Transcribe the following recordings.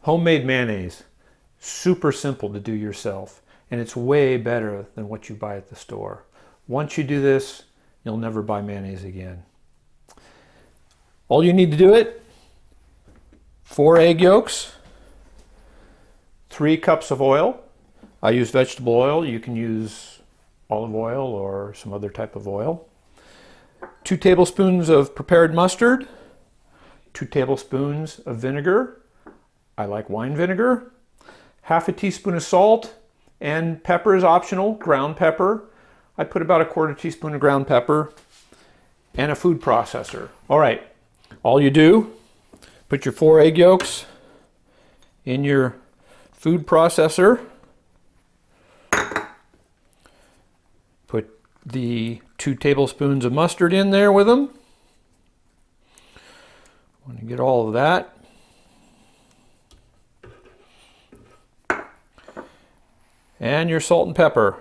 Homemade mayonnaise, super simple to do yourself, and it's way better than what you buy at the store. Once you do this, you'll never buy mayonnaise again. All you need to do it, 4 egg yolks, 3 cups of oil. I use vegetable oil. You can use olive oil or some other type of oil. 2 tablespoons of prepared mustard, 2 tablespoons of vinegar. I like wine vinegar. Half a teaspoon of salt, and pepper is optional, ground pepper. I put about a 1/4 teaspoon of ground pepper, and a food processor. All right, all you do, put your 4 egg yolks in your food processor. Put the 2 tablespoons of mustard in there with them. Want to get all of that. And your salt and pepper.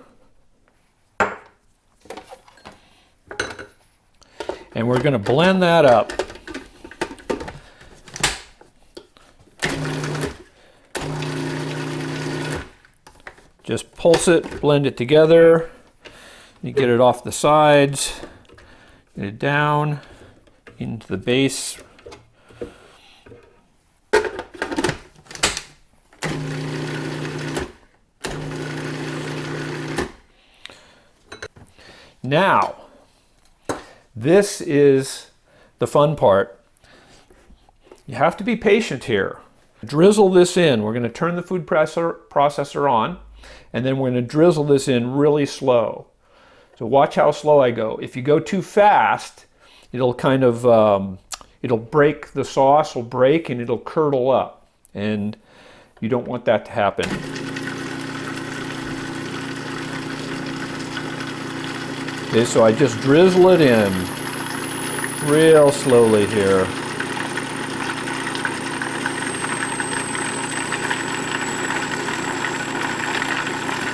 And we're going to blend that up. Just pulse it, blend it together. You get it off the sides, get it down into the base. Now, this is the fun part. You have to be patient here. Drizzle this in. We're going to turn the food processor on, and then we're going to drizzle this in really slow. So watch how slow I go. If you go too fast, it'll kind of, it'll break, the sauce will break and it'll curdle up. And you don't want that to happen. Okay, so I just drizzle it in real slowly here.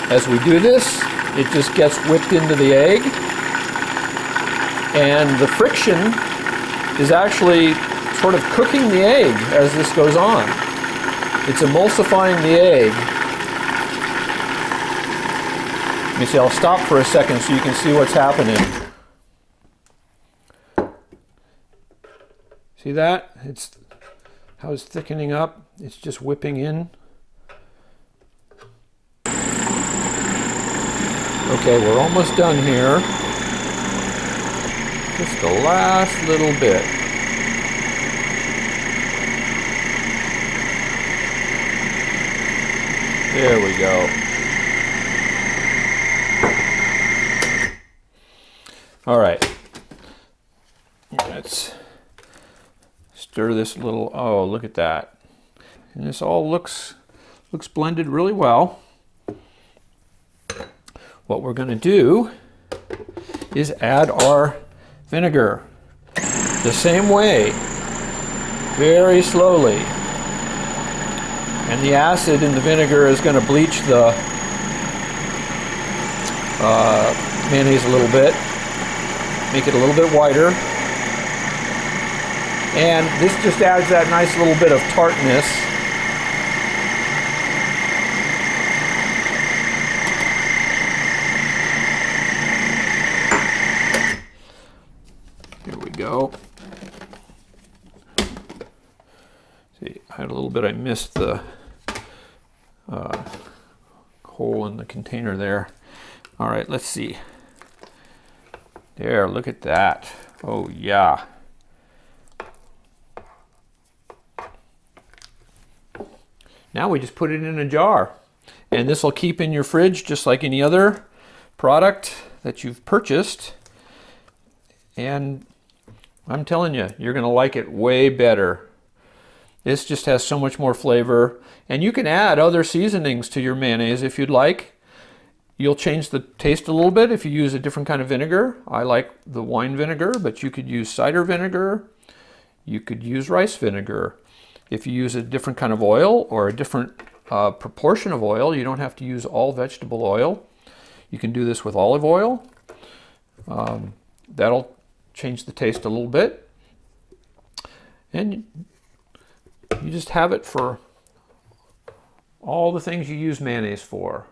As we do this, it just gets whipped into the egg, and the friction is actually sort of cooking the egg as this goes on. It's emulsifying the egg. Let me see, I'll stop for a second so you can see what's happening. See that? It's how it's thickening up. It's just whipping in. Okay, we're almost done here. Just the last little bit. There we go. All right. Let's stir this a little. Oh, look at that. And this all looks blended really well. What we're going to do is add our vinegar the same way, very slowly. And the acid in the vinegar is going to bleach the mayonnaise a little bit, make it a little bit whiter. And this just adds that nice little bit of tartness. Go. See, I had a little bit, I missed the hole in the container there. All right, let's see. There, look at that. Oh, yeah. Now we just put it in a jar. And this will keep in your fridge just like any other product that you've purchased. And I'm telling you, you're going to like it way better. This just has so much more flavor. And you can add other seasonings to your mayonnaise if you'd like. You'll change the taste a little bit if you use a different kind of vinegar. I like the wine vinegar, but you could use cider vinegar. You could use rice vinegar. If you use a different kind of oil or a different proportion of oil, you don't have to use all vegetable oil. You can do this with olive oil. That'll change the taste a little bit. And you just have it for all the things you use mayonnaise for.